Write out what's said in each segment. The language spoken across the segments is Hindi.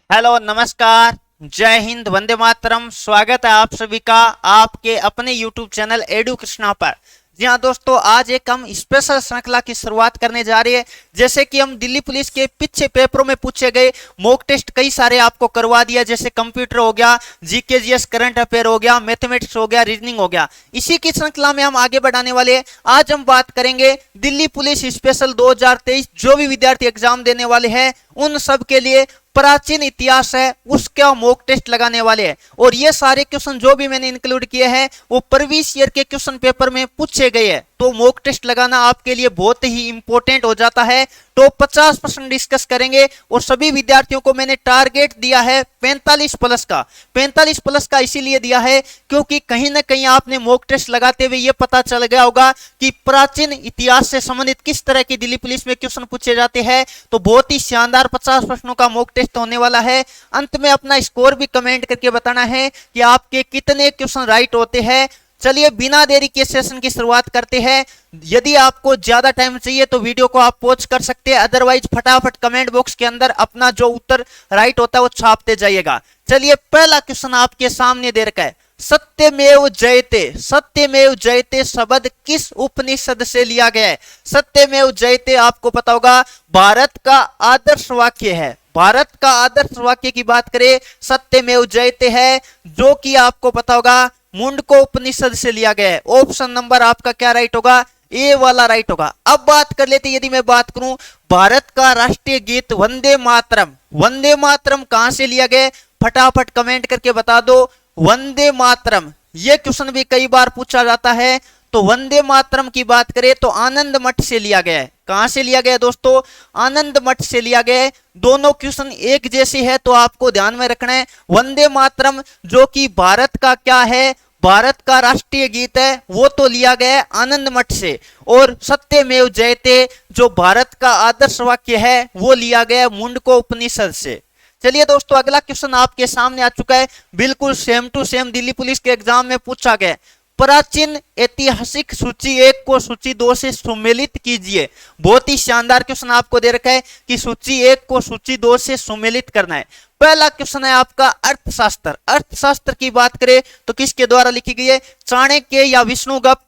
हेलो नमस्कार। जय हिंद, वंदे मातरम। स्वागत है आप सभी का आपके अपने YouTube चैनल एडू कृष्णा पर। जी हाँ दोस्तों, आज एक हम स्पेशल श्रृंखला की शुरुआत करने जा रहे हैं। जैसे कि हम दिल्ली पुलिस के पीछे पेपरों में पूछे गए मॉक टेस्ट कई सारे आपको करवा दिया, जैसे कंप्यूटर हो गया, जीके जीएस करंट अफेयर हो गया, मैथमेटिक्स हो गया, रीजनिंग हो गया। इसी की श्रृंखला में हम आगे बढ़ाने वाले हैं। आज हम बात करेंगे दिल्ली पुलिस स्पेशल 2023 जो भी विद्यार्थी एग्जाम देने वाले हैं उन सब के लिए प्राचीन इतिहास है उसका मॉक टेस्ट लगाने वाले हैं। और ये सारे क्वेश्चन जो भी मैंने इंक्लूड किए हैं वो प्रीवियस ईयर के क्वेश्चन पेपर में पूछे गए हैं, तो मॉक टेस्ट लगाना आपके लिए बहुत ही इंपॉर्टेंट हो जाता है। तो 50% डिस्कस करेंगे और सभी विद्यार्थियों को मैंने टारगेट दिया है 45 प्लस का। 45 प्लस का इसीलिए दिया है क्योंकि कहीं ना कहीं आपने मॉक टेस्ट लगाते हुए ये पता चल गया होगा कि प्राचीन इतिहास से संबंधित किस तरह की दिल्ली पुलिस में क्वेश्चन पूछे जाते हैं। तो बहुत ही शानदार 50 प्रश्नों का मॉक टेस्ट होने वाला है। अंत में अपना स्कोर भी कमेंट करके बताना है कि आपके कितने क्वेश्चन राइट होते हैं। चलिए बिना देरी के सेशन की शुरुआत करते हैं। यदि आपको ज्यादा टाइम चाहिए तो वीडियो को आप पॉज कर सकते हैं, अदरवाइज फटाफट कमेंट बॉक्स के अंदर अपना जो उत्तर राइट होता है वो छापते जाइएगा। चलिए पहला क्वेश्चन आपके सामने दे रखा है। सत्यमेव जयते, सत्यमेव जयते शब्द किस उपनिषद से लिया गया है? सत्यमेव जयते आपको पता होगा भारत का आदर्श वाक्य है। भारत का आदर्श वाक्य की बात करें सत्यमेव जयते है, जो कि आपको पता होगा मुंडको उपनिषद से लिया गया है। ऑप्शन नंबर आपका क्या राइट होगा? ए वाला राइट होगा। अब बात कर लेते, यदि मैं बात करूं भारत का राष्ट्रीय गीत वंदे मातरम, वंदे मातरम कहां से लिया गया? फटाफट कमेंट करके बता दो। वंदे मातरम ये क्वेश्चन भी कई बार पूछा जाता है। तो वंदे मातरम की बात करें तो आनंद मठ से लिया गया है। कहां से लिया गया दोस्तों? आनंद मठ से लिया गया है। दोनों क्वेश्चन एक जैसे है तो आपको ध्यान में रखना है। वंदे मातरम जो कि भारत का क्या है, भारत का राष्ट्रीय गीत है, वो तो लिया गया है आनंद मठ से। और सत्यमेव जयते जो भारत का आदर्श वाक्य है वो लिया गया है मुंडको उपनिषद से। चलिए दोस्तों अगला क्वेश्चन आपके सामने आ चुका है, बिल्कुल same to same Delhi police के एग्जाम में पूछा गया। प्राचीन ऐतिहासिक सूची 1 को सूची 2 से सुमेलित कीजिए। बहुत ही शानदार क्वेश्चन आपको दे रखा है कि सूची 1 को सूची 2 से सुमेलित करना है। पहला क्वेश्चन है आपका अर्थशास्त्र। अर्थशास्त्र की बात करें तो किसके द्वारा लिखी गई है? चाणक्य या विष्णुगुप्त।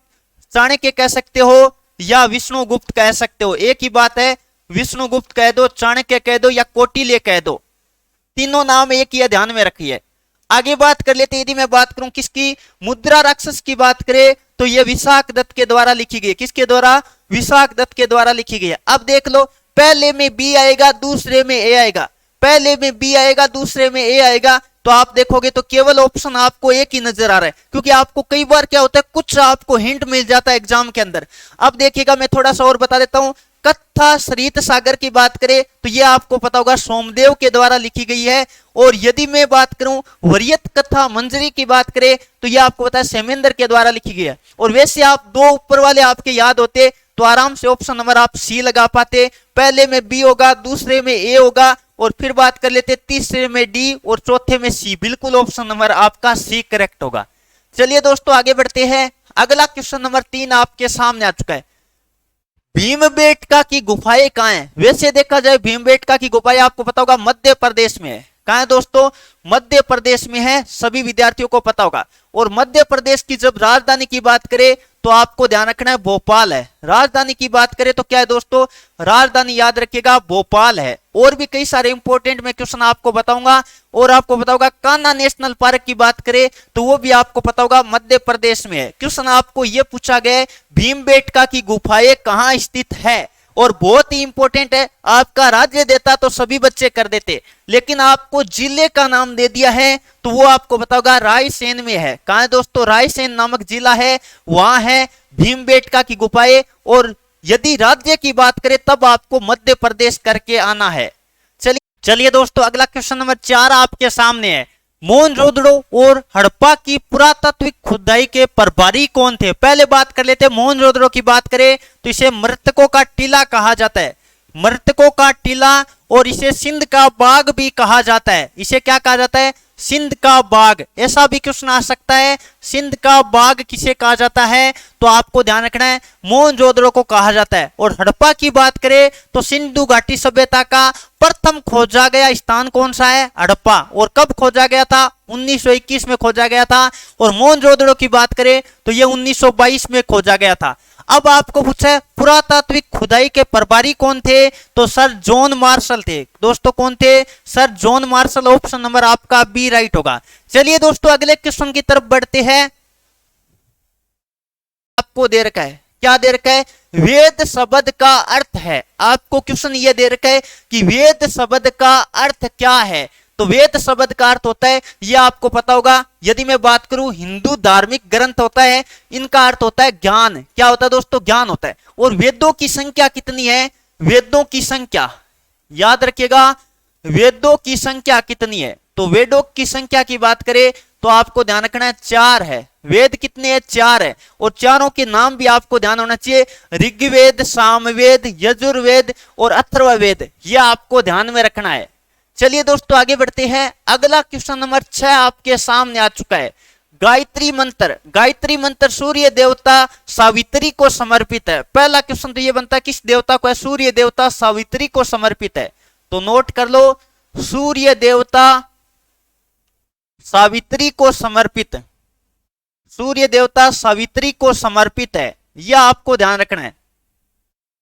चाणक्य कह सकते हो या विष्णुगुप्त कह सकते हो, एक ही बात है। विष्णुगुप्त कह दो, चाणक्य कह दो या कौटिल्य कह दो, तीनों नाम एक ही है, ध्यान में रखिए। आगे बात कर लेते, यदि मैं बात करूं किसकी, मुद्रा राक्षस की बात करें तो यह विशाख दत्त के द्वारा लिखी गई। किसके द्वारा? विशाख दत्त के द्वारा लिखी गई है। अब देख लो, पहले में बी आएगा दूसरे में ए आएगा, पहले में बी आएगा दूसरे में ए आएगा, तो आप देखोगे तो केवल ऑप्शन आपको एक ही नजर आ रहा है। क्योंकि आपको कई बार क्या होता है, कुछ आपको हिंट मिल जाता है एग्जाम के अंदर। अब देखिएगा मैं थोड़ा सा और बता देता हूं। कथा सरित सागर की बात करें तो यह आपको पता होगा सोमदेव के द्वारा लिखी गई है। और यदि मैं बात करूं वरियत कथा मंजरी की बात करें तो यह आपको पता है सेमेंदर के द्वारा लिखी गई है। और वैसे आप दो ऊपर वाले आपके याद होते तो आराम से ऑप्शन नंबर आप सी लगा पाते। पहले में बी होगा, दूसरे में ए होगा, और फिर बात कर लेते तीसरे में डी और चौथे में सी। बिल्कुल ऑप्शन नंबर आपका सी करेक्ट होगा। चलिए दोस्तों आगे बढ़ते हैं। अगला क्वेश्चन नंबर 3 आपके सामने आ चुका है। भीमबेटका की गुफाएं कहां है? वैसे देखा जाए भीमबेटका की गुफाएं आपको पता होगा मध्य प्रदेश में है। कहां है दोस्तों? मध्य प्रदेश में है, सभी विद्यार्थियों को पता होगा। और मध्य प्रदेश की जब राजधानी की बात करें तो आपको ध्यान रखना है भोपाल है। राजधानी की बात करें तो क्या है दोस्तों? राजधानी याद रखिएगा भोपाल है। और भी कई सारे इंपॉर्टेंट मैं क्वेश्चन आपको बताऊंगा। और आपको पता होगा कान्हा नेशनल पार्क की बात करें तो वो भी आपको पता होगा मध्य प्रदेश में है। क्वेश्चन आपको यह पूछा गया है भीमबेटका की गुफाएं कहां स्थित है। और बहुत ही इंपॉर्टेंट है, आपका राज्य देता तो सभी बच्चे कर देते, लेकिन आपको जिले का नाम दे दिया है तो वो आपको पता होगा रायसेन में है। कहां है दोस्तों? रायसेन नामक जिला है, वहां है भीमबेटका की गुफाएं। और यदि राज्य की बात करें तब आपको मध्य प्रदेश करके आना है। चलिए दोस्तों अगला क्वेश्चन नंबर 4 आपके सामने है। मोहनजोदड़ो और हड़प्पा की पुरातात्विक खुदाई के प्रभारी कौन थे? पहले बात कर लेते हैं मोहनजोदड़ो की बात करें तो इसे मृतकों का टीला कहा जाता है, मृतकों का टीला। और इसे सिंध का बाग भी कहा जाता है। इसे क्या कहा जाता है? सिंध का बाग, ऐसा भी क्वेश्चन आ सकता है। सिंध का बाग किसे कहा जाता है, तो आपको ध्यान रखना है मोहनजोदड़ो को कहा जाता है। और हड़प्पा की बात करें तो सिंधु घाटी सभ्यता का प्रथम खोजा गया स्थान कौन सा है, हड़प्पा। और कब खोजा गया था, 1921 में खोजा गया था। और मोहनजोदड़ो की बात करें तो ये 1922 में खोजा गया था। अब आपको पूछा है पुरातात्विक खुदाई के प्रभारी कौन थे, तो सर जॉन मार्शल थे। दोस्तों कौन थे, sir John Marshall. Option number आपका बी राइट होगा। चलिए दोस्तों अगले क्वेश्चन की तरफ बढ़ते हैं। आपको दे रखा है, क्या दे रखा है, वेद शब्द का अर्थ है। आपको क्वेश्चन ये दे रखा है कि वेद शब्द का अर्थ क्या है। तो वेद शब्द का अर्थ होता है, ये आपको पता होगा। यदि मैं बात करूं हिंदू धार्मिक ग्रंथ होता है, इनका अर्थ होता है ज्ञान। क्या होता है दोस्तों, ज्ञान होता है। और वेदों की संख्या कितनी है, वेदों की संख्या याद रखिएगा, वेदों की संख्या कितनी है। तो वेदों की संख्या की बात करें तो आपको ध्यान रखना है 4 है। वेद कितने हैं, 4 है। और चारों के नाम भी आपको ध्यान होना चाहिए, ऋग्वेद, सामवेद, यजुर्वेद और अथर्ववेद। यह आपको ध्यान में रखना है। चलिए दोस्तों आगे बढ़ते हैं। अगला क्वेश्चन नंबर 6 आपके सामने आ चुका है। गायत्री मंत्र, गायत्री मंत्र सूर्य देवता सावित्री को समर्पित है। पहला क्वेश्चन तो ये बनता है किस देवता को है, सूर्य देवता सावित्री को समर्पित है। तो नोट कर लो, सूर्य देवता सावित्री को समर्पित, सूर्य देवता सावित्री को समर्पित है, यह आपको ध्यान रखना है।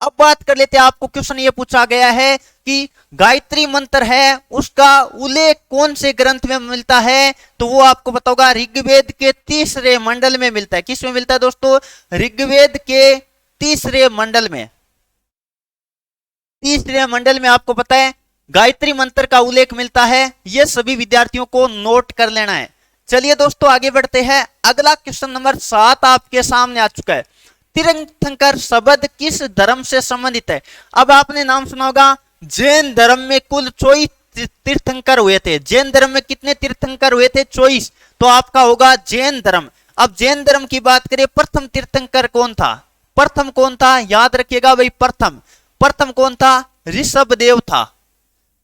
अब बात कर लेते हैं, आपको क्वेश्चन ये पूछा गया है कि गायत्री मंत्र है उसका उल्लेख कौन से ग्रंथ में मिलता है। तो वो आपको पता होगा ऋग्वेद के 3रे मंडल में मिलता है। किस में मिलता है दोस्तों, ऋग्वेद के 3रे मंडल में। 3रे मंडल में आपको पता है गायत्री मंत्र का उल्लेख मिलता है। ये सभी विद्यार्थियों को नोट कर लेना है। चलिए दोस्तों आगे बढ़ते हैं। अगला क्वेश्चन नंबर 7 आपके सामने आ चुका है। तीर्थंकर शब्द किस धर्म से संबंधित है। अब आपने नाम सुना होगा, जैन धर्म में कुल 24 तीर्थंकर हुए थे। जैन धर्म में कितने तीर्थंकर हुए थे, 24। तो आपका होगा जैन धर्म। अब जैन धर्म की बात करें, प्रथम तीर्थंकर कौन था, प्रथम कौन था, याद रखिएगा भाई, प्रथम कौन था, ऋषभदेव था।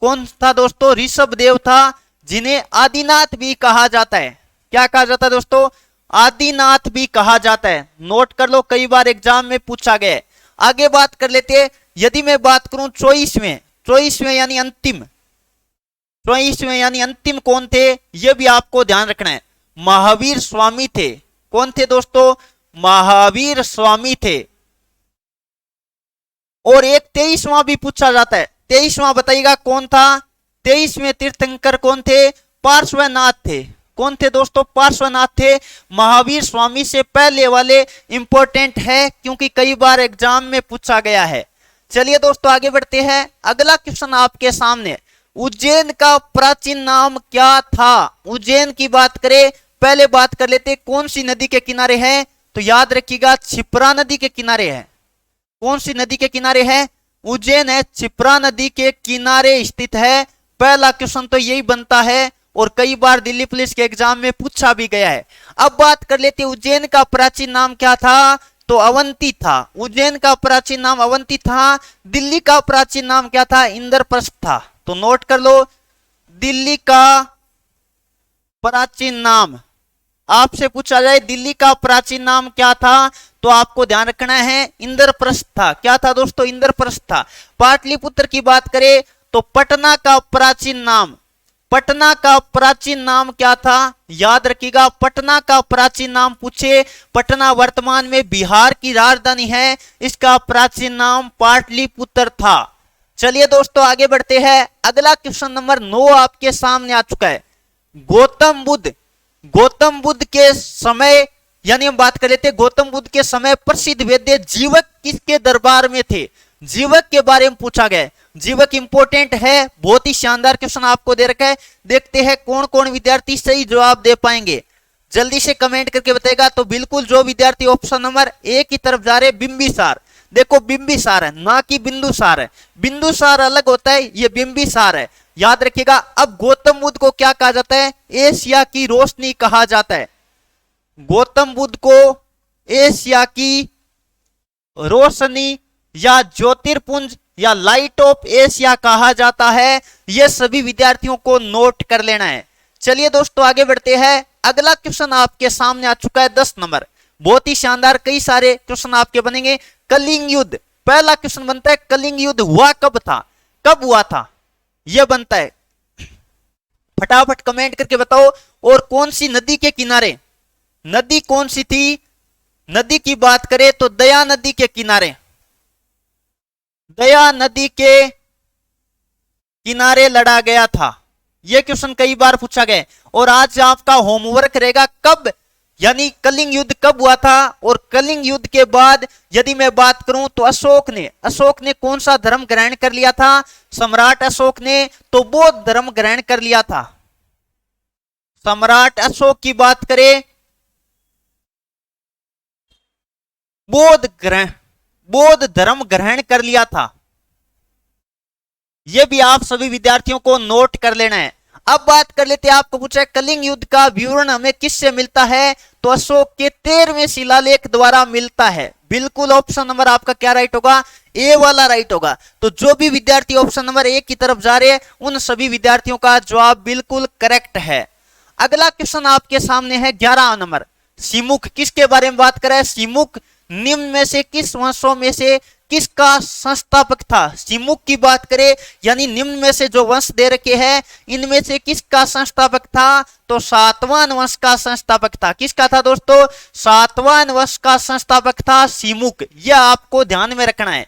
कौन था दोस्तों, ऋषभदेव था, जिन्हें आदिनाथ भी कहा जाता है। क्या कहा जाता है दोस्तों, आदिनाथ भी कहा जाता है। नोट कर लो, कई बार एग्जाम में पूछा गया है। आगे बात कर लेते हैं। यदि मैं बात करूं 24वें यानी अंतिम, 24वें यानी अंतिम कौन थे, यह भी आपको ध्यान रखना है, महावीर स्वामी थे। कौन थे दोस्तों, महावीर स्वामी थे। और एक 23वां भी पूछा जाता है। 23वां बताइएगा कौन था, 23वें तीर्थंकर कौन थे, पार्श्वनाथ थे। कौन थे दोस्तों, पार्श्वनाथ थे। महावीर स्वामी से पहले वाले इंपॉर्टेंट है क्योंकि कई बार एग्जाम में पूछा गया है। चलिए दोस्तों आगे बढ़ते हैं। अगला क्वेश्चन आपके सामने, उज्जैन का प्राचीन नाम क्या था। उज्जैन की बात करें, पहले बात कर लेते कौन सी नदी के किनारे है। तो याद रखिएगा क्षिप्रा नदी के किनारे है। कौन सी नदी के किनारे है, उज्जैन है क्षिप्रा नदी के किनारे स्थित है। पहला क्वेश्चन तो यही बनता है और कई बार दिल्ली पुलिस के एग्जाम में पूछा भी गया है। अब बात कर लेते उज्जैन का प्राचीन नाम क्या था, तो अवंती था। उज्जैन का प्राचीन नाम अवंती था। दिल्ली का प्राचीन नाम क्या था, इंद्रप्रस्थ था। तो नोट कर लो, दिल्ली का प्राचीन नाम, आपसे पूछा जाए दिल्ली का प्राचीन नाम क्या था, तो आपको ध्यान रखना है इंद्रप्रस्थ था। क्या था दोस्तों, इंद्रप्रस्थ था। पाटलिपुत्र की बात करें तो पटना का प्राचीन नाम, पटना का प्राचीन नाम क्या था, याद रखिएगा, पटना का प्राचीन नाम पूछे। पटना वर्तमान में बिहार की राजधानी है, इसका प्राचीन नाम पाटलिपुत्र था। चलिए दोस्तों आगे बढ़ते हैं। अगला क्वेश्चन नंबर 9 आपके सामने आ चुका है। गौतम बुद्ध के समय, यानी हम बात कर लेते हैं गौतम बुद्ध के समय प्रसिद्ध वैद्य जीवक किसके दरबार में थे। जीवक के बारे में पूछा गया। जीवक इंपोर्टेंट है, बहुत ही शानदार क्वेश्चन आपको दे रखा है। देखते हैं कौन कौन विद्यार्थी सही जवाब दे पाएंगे, जल्दी से कमेंट करके बताएगा। तो बिल्कुल जो विद्यार्थी ऑप्शन नंबर ए की तरफ जा रहे, बिंबिसार, देखो बिंबिसार है ना कि बिंदुसार है। बिंदुसार अलग होता है, ये बिंबिसार है, याद रखिएगा। अब गौतम बुद्ध को क्या कहा जाता है, एशिया की रोशनी कहा जाता है। गौतम बुद्ध को एशिया की रोशनी या ज्योतिर्पुंज या लाइट ऑफ एशिया कहा जाता है। यह सभी विद्यार्थियों को नोट कर लेना है। चलिए दोस्तों आगे बढ़ते हैं। अगला क्वेश्चन आपके सामने आ चुका है 10 नंबर। बहुत ही शानदार, कई सारे क्वेश्चन आपके बनेंगे। कलिंग युद्ध, पहला क्वेश्चन बनता है कलिंग युद्ध हुआ कब था, कब हुआ था, यह बनता है। फटाफट कमेंट करके बताओ। और कौन सी नदी के किनारे, नदी कौन सी थी? नदी की बात करें तो दया नदी के किनारे, दया नदी के किनारे लड़ा गया था। यह क्वेश्चन कई बार पूछा गया। और आज आपका होमवर्क रहेगा कब, यानी कलिंग युद्ध कब हुआ था। और कलिंग युद्ध के बाद यदि मैं बात करूं तो अशोक ने कौन सा धर्म ग्रहण कर लिया था? सम्राट अशोक ने तो बौद्ध धर्म ग्रहण कर लिया था। सम्राट अशोक की बात करें, बौद्ध धर्म ग्रहण कर लिया था। यह भी आप सभी विद्यार्थियों को नोट कर लेना है। अब बात कर लेते हैं, आपको पूछा है कलिंग युद्ध का विवरण हमें किससे मिलता है? तो अशोक के 13वें शिलालेख द्वारा मिलता है। बिल्कुल ऑप्शन नंबर आपका क्या राइट होगा? ए वाला राइट होगा। तो जो भी विद्यार्थी ऑप्शन नंबर ए की तरफ जा रहे हैं उन सभी विद्यार्थियों का जवाब बिल्कुल करेक्ट है। अगला क्वेश्चन आपके सामने है 11 नंबर। सिमुख, किसके बारे में बात करें? सिमुख निम्न में से किस वंशों में से किसका संस्थापक था? सिमुख की बात करें, यानी निम्न में से जो वंश दे रखे हैं इनमें से किसका संस्थापक था? तो सातवान वंश का संस्थापक था। किसका था दोस्तों? सातवान वंश का संस्थापक था सिमुख। यह आपको ध्यान में रखना है।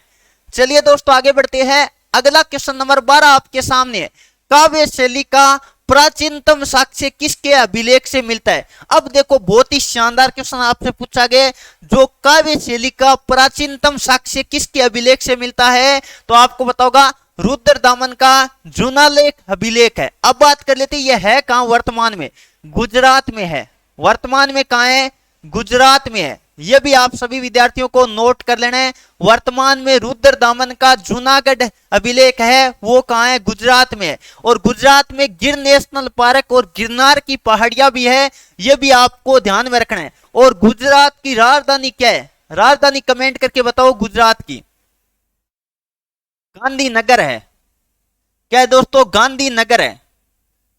चलिए दोस्तों आगे बढ़ते हैं। अगला क्वेश्चन नंबर 12 आपके सामने है। काव्य शैली का प्राचीनतम साक्ष्य किसके अभिलेख से मिलता है? अब देखो बहुत ही शानदार क्वेश्चन आपसे पूछा गया, जो काव्य शैली का प्राचीनतम साक्ष्य किसके अभिलेख से मिलता है? तो आपको बताओगा रुद्रदामन का जूनालेख अभिलेख है। अब बात कर लेते हैं यह है कहां? वर्तमान में गुजरात में है। वर्तमान में कहां है? गुजरात में है। यह भी आप सभी विद्यार्थियों को नोट कर लेना है। वर्तमान में रुद्रदामन का जूनागढ़ अभिलेख है, वो कहां है? गुजरात में है। और गुजरात में गिर नेशनल पार्क और गिरनार की पहाड़ियां भी है, यह भी आपको ध्यान में रखना है। और गुजरात की राजधानी क्या है? राजधानी कमेंट करके बताओ। गुजरात की गांधीनगर है। क्या है दोस्तों? गांधीनगर है,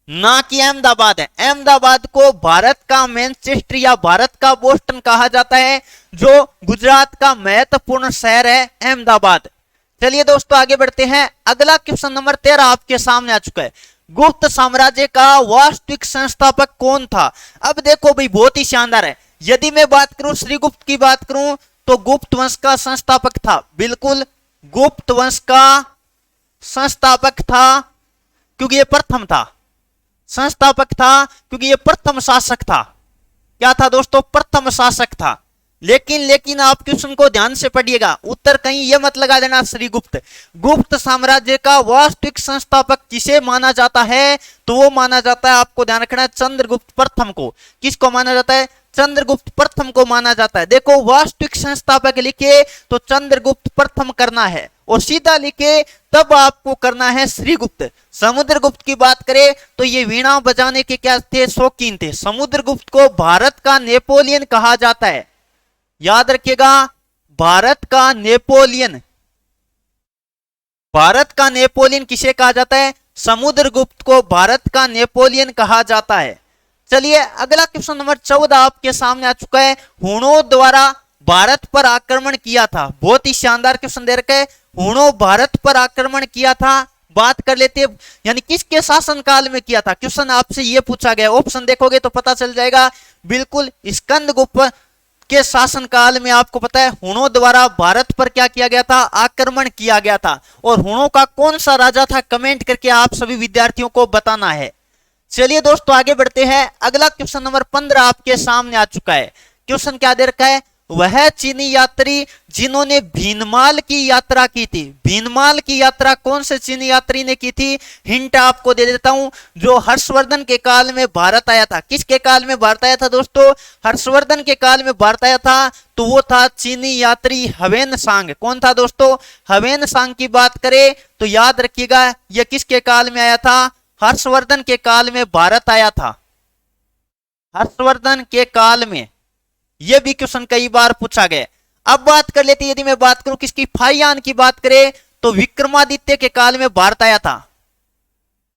ना कि अहमदाबाद है। अहमदाबाद को भारत का मैनचेस्टर या भारत का बोस्टन कहा जाता है। जो गुजरात का महत्वपूर्ण शहर है अहमदाबाद। चलिए दोस्तों आगे बढ़ते हैं। अगला क्वेश्चन नंबर 13 आपके सामने आ चुका है। गुप्त साम्राज्य का वास्तविक संस्थापक कौन था? अब देखो भाई बहुत ही शानदार है। यदि मैं बात करूं श्रीगुप्त की बात करूं तो गुप्त वंश का संस्थापक था। बिल्कुल गुप्त वंश का संस्थापक था, क्योंकि यह प्रथम था। संस्थापक था क्योंकि यह प्रथम शासक था। क्या था दोस्तों? प्रथम शासक था। लेकिन आप क्वेश्चन को ध्यान से पढ़िएगा, उत्तर कहीं यह मत लगा देना श्रीगुप्त। गुप्त साम्राज्य का वास्तविक संस्थापक किसे माना जाता है? तो वो माना जाता है, आपको ध्यान रखना है, चंद्रगुप्त प्रथम को। किसको माना जाता है? चंद्रगुप्त प्रथम को माना जाता है। देखो वास्तविक संस्थापक लिखे तो चंद्रगुप्त प्रथम करना है, और सीधा लिखे तब आपको करना है श्रीगुप्त। समुद्रगुप्त की बात करें तो ये वीणा बजाने के क्या थे? शौकीन थे। समुद्रगुप्त को भारत का नेपोलियन कहा जाता है। याद रखिएगा, भारत का नेपोलियन। भारत का नेपोलियन किसे कहा जाता है? समुद्रगुप्त को भारत का नेपोलियन कहा जाता है। चलिए अगला क्वेश्चन नंबर 14 आपके सामने आ चुका है। हुणों द्वारा भारत पर आक्रमण किया था। बहुत ही शानदार क्वेश्चन दे रखा है। हुणों भारत पर आक्रमण किया था, बात कर लेते हैं, यानी किसके शासनकाल में किया था? क्वेश्चन आपसे यह पूछा गया। ऑप्शन देखोगे तो पता चल जाएगा। बिल्कुल स्कंदगुप्त के शासनकाल में आपको पता है हुणों द्वारा भारत पर क्या किया गया था? आक्रमण किया गया था। और हुणों का कौन सा राजा था? कमेंट करके आप सभी विद्यार्थियों को बताना है। चलिए दोस्तों आगे बढ़ते हैं। अगला क्वेश्चन नंबर 15 आपके सामने आ चुका है। क्वेश्चन क्या दे रखा है? वह चीनी यात्री जिन्होंने भीनमाल की यात्रा की थी। भीनमाल की यात्रा कौन से चीनी यात्री ने की थी? हिंट आपको दे देता हूं, जो हर्षवर्धन के काल में भारत आया था। किसके काल में भारत आया था दोस्तों? हर्षवर्धन के काल में भारत आया था। तो वो था चीनी यात्री हवेन सांग। कौन था दोस्तों? हवेन सांग की बात करें तो याद रखिएगा यह किसके काल में आया था? हर्षवर्धन के काल में भारत आया था। हर्षवर्धन के काल में। यह भी क्वेश्चन कई बार पूछा गया। अब बात कर लेते हैं, यदि मैं बात करूं किसकी? फाहियान की बात करें तो विक्रमादित्य के काल में भारत आया था।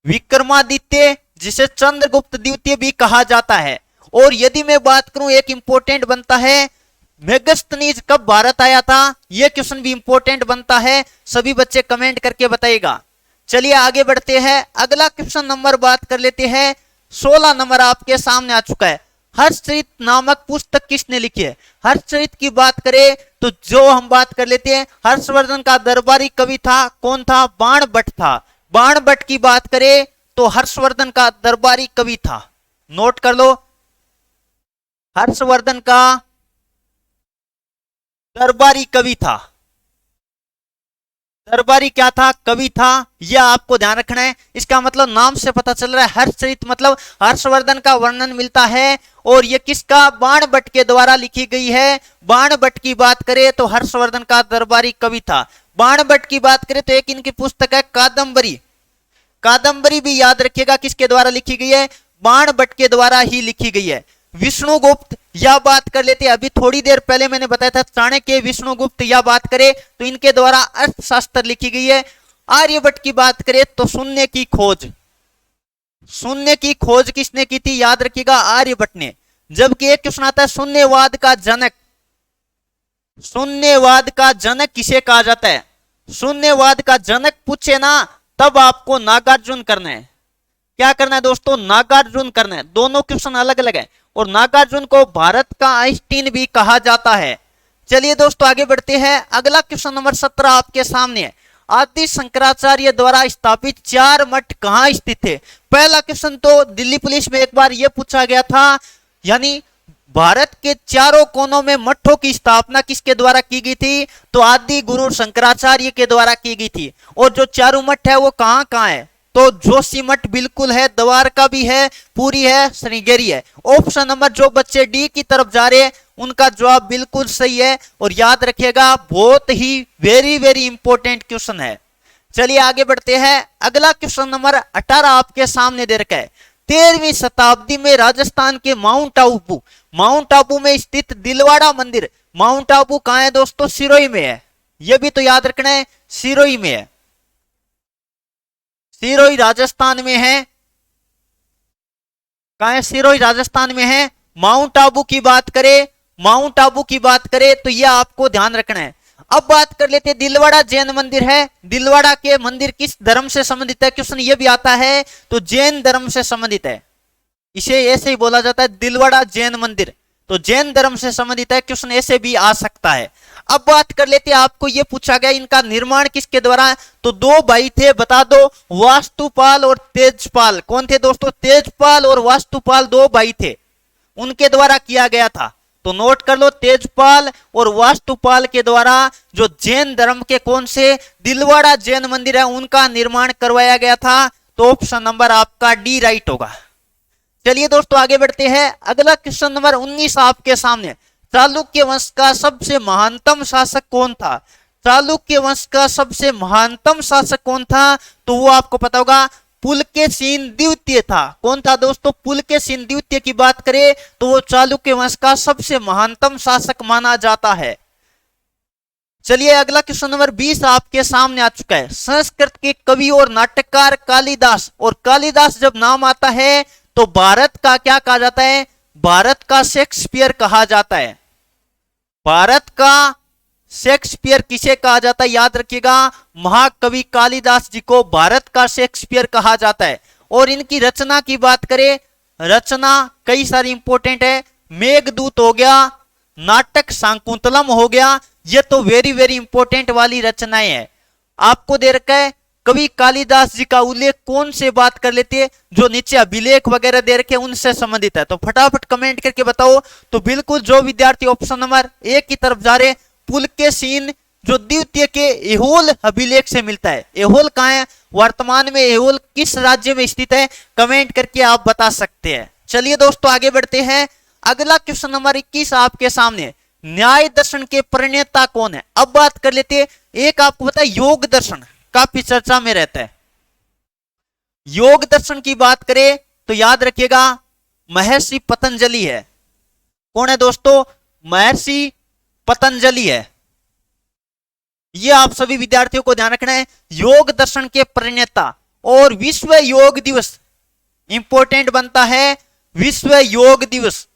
विक्रमादित्य जिसे चंद्रगुप्त द्वितीय भी कहा जाता है। और यदि मैं बात करूं, एक इंपॉर्टेंट बनता है, मेगस्थनीज कब भारत आया था, यह क्वेश्चन भी इंपॉर्टेंट बनता है। सभी बच्चे कमेंट करके बताइएगा। चलिए आगे बढ़ते हैं, अगला क्वेश्चन नंबर बात कर लेते हैं। 16 नंबर आपके सामने आ चुका है। हर्षचरित नामक पुस्तक किसने लिखी है? हर्षचरित की बात करें तो जो हम बात कर लेते हैं, हर्षवर्धन का दरबारी कवि था, कौन था? बाणभट्ट था। बाणभट्ट की बात करें तो हर्षवर्धन का दरबारी कवि था। नोट कर लो, हर्षवर्धन का दरबारी कवि था। दरबारी क्या था? कवि था। यह आपको ध्यान रखना है। इसका मतलब नाम से पता चल रहा है, हर्षचरित मतलब हर्षवर्धन का वर्णन मिलता है। और यह किसका? बाणभट्ट के द्वारा लिखी गई है। बाणभट्ट की बात करें तो हर्षवर्धन का दरबारी कवि था। बाणभट्ट की बात करें तो एक इनकी पुस्तक है कादंबरी। कादंबरी भी याद रखिएगा किसके द्वारा लिखी गई है? बाणभट्ट के द्वारा ही लिखी गई है। विष्णुगुप्त, यह बात कर लेते हैं। अभी थोड़ी देर पहले मैंने बताया था चाणक्य, विष्णुगुप्त, यह बात करें तो इनके द्वारा अर्थशास्त्र लिखी गई है। आर्यभट्ट की बात करें तो शून्य की खोज। शून्य की खोज किसने की थी? याद रखिएगा, आर्यभट्ट ने। जबकि एक क्वेश्चन आता है, शून्यवाद का जनक, शून्यवाद का जनक किसे कहा जाता है? शून्यवाद का जनक पूछे ना, तब आपको नागार्जुन करना है। क्या करना है दोस्तों? नागार्जुन करना है। दोनों क्वेश्चन अलग अलग है। और नागार्जुन को भारत का आइंस्टीन भी कहा जाता है। चलिए दोस्तों आगे बढ़ते हैं, अगला क्वेश्चन नंबर 17 आपके सामने है। आदि शंकराचार्य द्वारा स्थापित 4 मठ कहां स्थित थे? पहला क्वेश्चन तो दिल्ली पुलिस में एक बार यह पूछा गया था, यानी भारत के चारों कोनों में मठों की स्थापना किसके द्वारा की गई थी? तो आदि गुरु शंकराचार्य के द्वारा की गई थी। और जो चारों मठ है वो कहां कहां है? तो जोशीमठ बिल्कुल है, द्वारका भी है, पूरी है, श्रृंगेरी है। ऑप्शन नंबर जो बच्चे डी की तरफ जा रहे हैं उनका जवाब बिल्कुल सही है। और याद रखिएगा, बहुत ही वेरी वेरी इंपॉर्टेंट क्वेश्चन है। चलिए आगे बढ़ते हैं, अगला क्वेश्चन नंबर 18 आपके सामने दे रखा है। 13वीं शताब्दी में राजस्थान के माउंट आबू में स्थित दिलवाड़ा मंदिर, माउंट आबू कहां है दोस्तों? सिरोही में है। यह भी तो याद रखना है, सिरोही में है। सिरोही राजस्थान में है। कहां है? सिरोही राजस्थान में है। माउंट आबू की बात करें, माउंट आबू की बात करें तो यह आपको ध्यान रखना है। अब बात कर लेते हैं, दिलवाड़ा जैन मंदिर है। दिलवाड़ा के मंदिर किस धर्म से संबंधित है? क्वेश्चन ये भी आता है, तो जैन धर्म से संबंधित है। इसे ऐसे ही बोला जाता है, दिलवाड़ा जैन मंदिर, तो जैन धर्म से संबंधित है। क्वेश्चन ऐसे भी आ सकता है। अब बात कर लेते हैं, आपको यह पूछा गया इनका निर्माण किसके द्वारा? तो 2 भाई थे, बता दो, वास्तुपाल और तेजपाल। कौन थे दोस्तों? तेजपाल और वास्तुपाल 2 भाई थे, उनके द्वारा किया गया था। तो नोट कर लो, तेजपाल और वास्तुपाल के द्वारा जो जैन धर्म के कौन से दिलवाड़ा जैन मंदिर है उनका निर्माण करवाया गया था। तो ऑप्शन नंबर आपका डी राइट होगा। चलिए दोस्तों आगे बढ़ते हैं, अगला क्वेश्चन नंबर 19 आपके सामने। चालुक्य वंश का सबसे महानतम शासक कौन था? चालुक्य वंश का सबसे महानतम शासक कौन था? तो वो आपको पता होगा, पुलकेशिन द्वितीय था। कौन था दोस्तों? पुलकेशिन द्वितीय की बात करें तो वो चालुक्य वंश का सबसे महानतम शासक माना जाता है। चलिए अगला क्वेश्चन नंबर 20 आपके सामने आ चुका है। संस्कृत के कवि और नाटककार कालिदास, और कालिदास जब नाम आता है तो भारत का क्या कहा जाता है? भारत का शेक्सपियर कहा जाता है। भारत का शेक्सपियर किसे कहा जाता है? याद रखिएगा, महाकवि कालिदास जी को भारत का शेक्सपियर कहा जाता है। और इनकी रचना की बात करें, रचना कई सारी इंपॉर्टेंट है। मेघदूत हो गया, नाटक शाकुंतलम हो गया, ये तो वेरी वेरी इंपॉर्टेंट वाली रचनाएं हैं। आपको दे रखा है कवि कालिदास जी का उल्लेख कौन से बात कर लेते हैं? जो नीचे अभिलेख वगैरह दे रखे उनसे संबंधित है। तो फटाफट कमेंट करके बताओ। तो बिल्कुल जो विद्यार्थी ऑप्शन नंबर 1 की तरफ जा रहे, पुलकेशिन जो द्वितीय के एहोल अभिलेख से मिलता है। एहोल कहां है? वर्तमान में एहोल किस राज्य में स्थित है? कमेंट करके आप बता सकते हैं। चलिए दोस्तों आगे बढ़ते हैं, अगला क्वेश्चन नंबर 21 आपके सामने। न्याय दर्शन के प्रणेता कौन है? अब बात कर लेते हैं, एक आपको पता है योग दर्शन काफी चर्चा में रहता है। योग दर्शन की बात करें तो याद रखिएगा महर्षि पतंजलि है। कौन है दोस्तों? महर्षि पतंजलि है। यह आप सभी विद्यार्थियों को ध्यान रखना है, योग दर्शन के प्रणेता। और विश्व योग दिवस इंपॉर्टेंट बनता है विश्व योग दिवस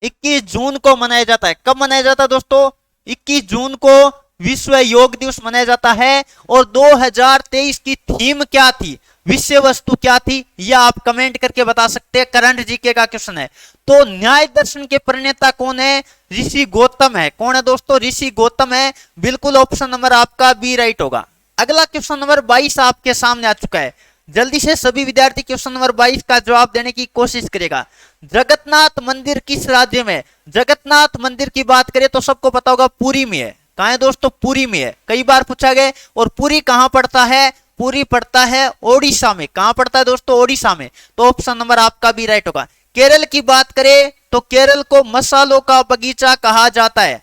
21 जून को मनाया जाता है। कब मनाया जाता है दोस्तों? 21 जून को विश्व योग दिवस मनाया जाता है। और 2023 की थीम क्या थी, विषय वस्तु क्या थी, यह आप कमेंट करके बता सकते हैं। करंट जीके का क्वेश्चन है। तो न्याय दर्शन के प्रणेता कौन है? ऋषि गौतम है। कौन है दोस्तों? ऋषि गौतम है। बिल्कुल ऑप्शन नंबर आपका बी राइट होगा। अगला क्वेश्चन नंबर 22 आपके सामने आ चुका है। जल्दी से सभी विद्यार्थी क्वेश्चन नंबर 22 का जवाब देने की कोशिश करेगा। जगन्नाथ मंदिर किस राज्य में? जगन्नाथ मंदिर की बात करें तो सबको पता होगा पुरी में है। कहां है दोस्तों? पुरी में है। कई बार पूछा गया। और पुरी कहां पड़ता है? पुरी पड़ता है ओडिशा में। कहां पड़ता है दोस्तों? ओडिशा में। तो ऑप्शन नंबर आपका भी राइट होगा। केरल की बात करें तो केरल को मसालों का बगीचा कहा जाता है।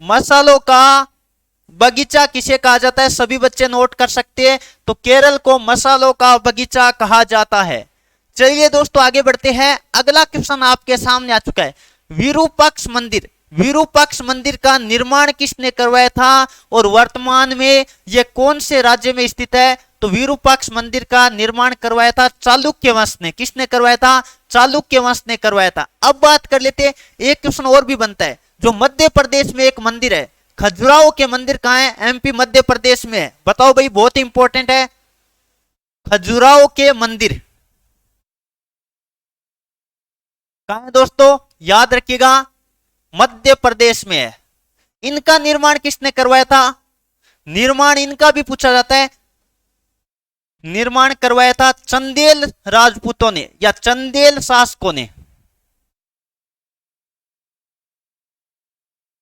मसालों का बगीचा किसे कहा जाता है? सभी बच्चे नोट कर सकते हैं। तो केरल को मसालों का बगीचा कहा जाता है। चलिए दोस्तों आगे बढ़ते हैं। अगला क्वेश्चन आपके सामने आ चुका है। विरूपाक्ष मंदिर, विरूपाक्ष मंदिर का निर्माण किसने करवाया था और वर्तमान में यह कौन से राज्य में स्थित है? तो विरूपाक्ष मंदिर का निर्माण करवाया था चालुक्य वंश ने। किसने करवाया था? चालुक्य वंश ने करवाया था। अब बात कर लेते हैं, एक क्वेश्चन और भी बनता है। जो मध्य प्रदेश में एक मंदिर है, खजुराहो के मंदिर कहां है? एमपी मध्य प्रदेश में है। बताओ भाई, बहुत इंपॉर्टेंट है। खजुराहो के मंदिर कहां है दोस्तों? याद रखिएगा, मध्य प्रदेश में है। इनका निर्माण किसने करवाया था? निर्माण इनका भी पूछा जाता है। निर्माण करवाया था चंदेल राजपूतों ने या चंदेल शासकों ने।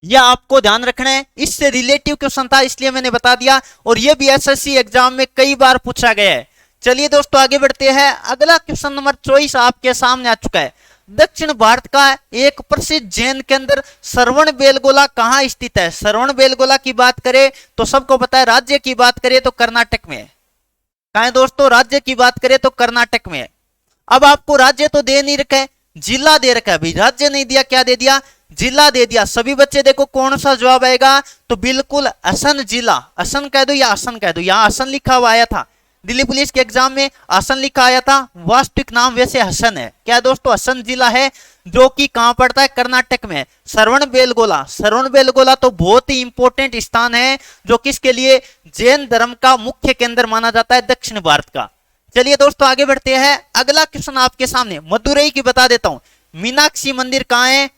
यह आपको ध्यान रखना है। इससे रिलेटिव क्वेश्चन था इसलिए मैंने बता दिया। और यह भी एसएससी एग्जाम में कई बार पूछा गया है। चलिए दोस्तों आगे बढ़ते हैं। अगला क्वेश्चन नंबर 24 आपके सामने आ चुका है। दक्षिण भारत का एक प्रसिद्ध जैन केंद्र श्रवण बेलगोला कहां स्थित है? श्रवण बेलगोला की बात करें तो सबको पता है। राज्य की बात करें तो कर्नाटक में है। कहां है दोस्तों? राज्य की बात करें तो कर्नाटक में है। अब आपको राज्य तो दे नहीं रखा है, जिला दे रखा है। भाई राज्य नहीं दिया, क्या दे दिया? जिला दे दिया। सभी बच्चे देखो कौन सा जवाब आएगा? तो बिल्कुल असम जिला। असम कह दो या असम कह दो। यहां असम लिखा हुआ आया था दिल्ली पुलिस के एग्जाम में, असम लिखा आया था। वास्तविक नाम वैसे हसन है। क्या दोस्तों? हसन जिला है, जो कि कहां पड़ता है? कर्नाटक में। श्रवण बेलगोला, श्रवण बेलगोला तो बहुत ही इंपॉर्टेंट स्थान है, जो किसके लिए? जैन धर्म का मुख्य केंद्र माना जाता है दक्षिण भारत का। चलिए दोस्तों आगे बढ़ते हैं। अगला क्वेश्चन आपके सामने मदुरई की बता देता हूं। मीनाक्षी मंदिर कहां है?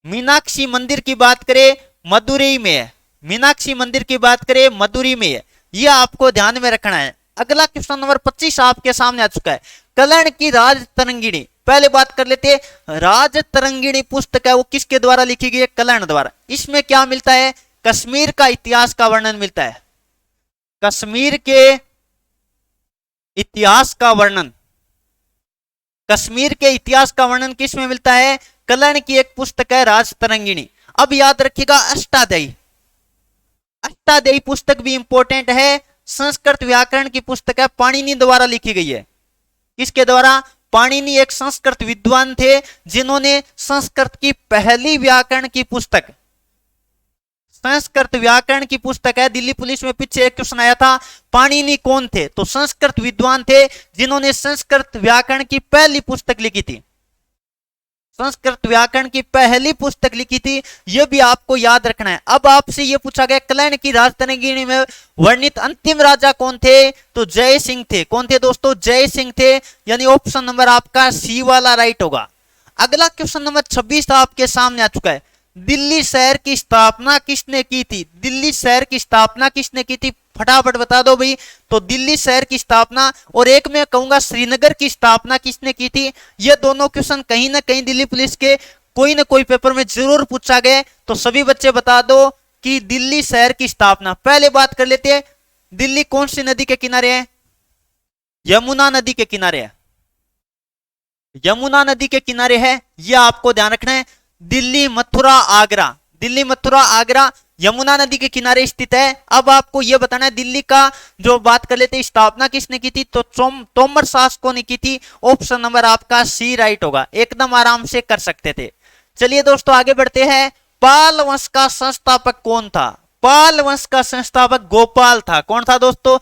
मीनाक्षी मंदिर की बात करें मदुरई में है। मीनाक्षी मंदिर की बात करें मदुरई में है। यह आपको ध्यान में रखना है। अगला क्वेश्चन नंबर 25 आपके सामने आ चुका है। कल्याण की राज तरंगिणी, पहले बात कर लेते हैं। राज तरंगिणी पुस्तक है वो किसके द्वारा लिखी गई है? कल्याण द्वारा। इसमें क्या मिलता है? कश्मीर का इतिहास का वर्णन मिलता है। कश्मीर के इतिहास का वर्णन, कश्मीर के इतिहास का वर्णन किस में मिलता है? कल्याण की एक पुस्तक है राज तरंगिणी। अब याद रखिएगा अष्टाध्यायी, अष्टाध्यायी पुस्तक भी इंपॉर्टेंट है। संस्कृत व्याकरण की पुस्तक है, पाणिनि द्वारा लिखी गई है। किसके द्वारा? पाणिनि एक संस्कृत विद्वान थे, जिन्होंने संस्कृत की पहली व्याकरण की पुस्तक, संस्कृत व्याकरण की पुस्तक है। दिल्ली पुलिस में पीछे एक क्वेश्चन आया था, पाणिनि कौन थे? तो संस्कृत विद्वान थे, जिन्होंने संस्कृत व्याकरण की पहली पुस्तक लिखी थी। संस्कृत व्याकरण की पहली पुस्तक लिखी थी, यह भी आपको याद रखना है। अब आपसे यह पूछा गया कल्याण की राज तरंगिणी में वर्णित अंतिम राजा कौन थे? तो जय सिंह थे। कौन थे दोस्तों? जय सिंह थे। यानी ऑप्शन नंबर आपका सी वाला राइट होगा। अगला क्वेश्चन नंबर 26 आपके सामने आ चुका है। दिल्ली शहर की स्थापना किसने की थी? दिल्ली शहर की स्थापना किसने की थी? फटाफट बता दो भाई। तो दिल्ली शहर की स्थापना, और एक मैं कहूंगा श्रीनगर की स्थापना किसने की थी? ये दोनों क्वेश्चन कहीं ना कहीं दिल्ली पुलिस के कोई ना कोई पेपर में जरूर पूछा गया। तो सभी बच्चे बता दो कि दिल्ली शहर की स्थापना। पहले बात कर लेते हैं, दिल्ली कौन सी नदी के किनारे है? यमुना नदी के किनारे है। यमुना नदी के किनारे है, यह आपको ध्यान रखना है। दिल्ली मथुरा आगरा, दिल्ली मथुरा आगरा यमुना नदी के किनारे स्थित है। अब आपको यह बताना है दिल्ली का जो बात कर लेते स्थापना किसने की थी? तो तोमर शासकों ने की थी। ऑप्शन नंबर आपका सी राइट होगा। एकदम आराम से कर सकते थे। चलिए दोस्तों आगे बढ़ते हैं। पाल वंश का संस्थापक कौन था? पाल वंश का संस्थापक गोपाल था। कौन था दोस्तों?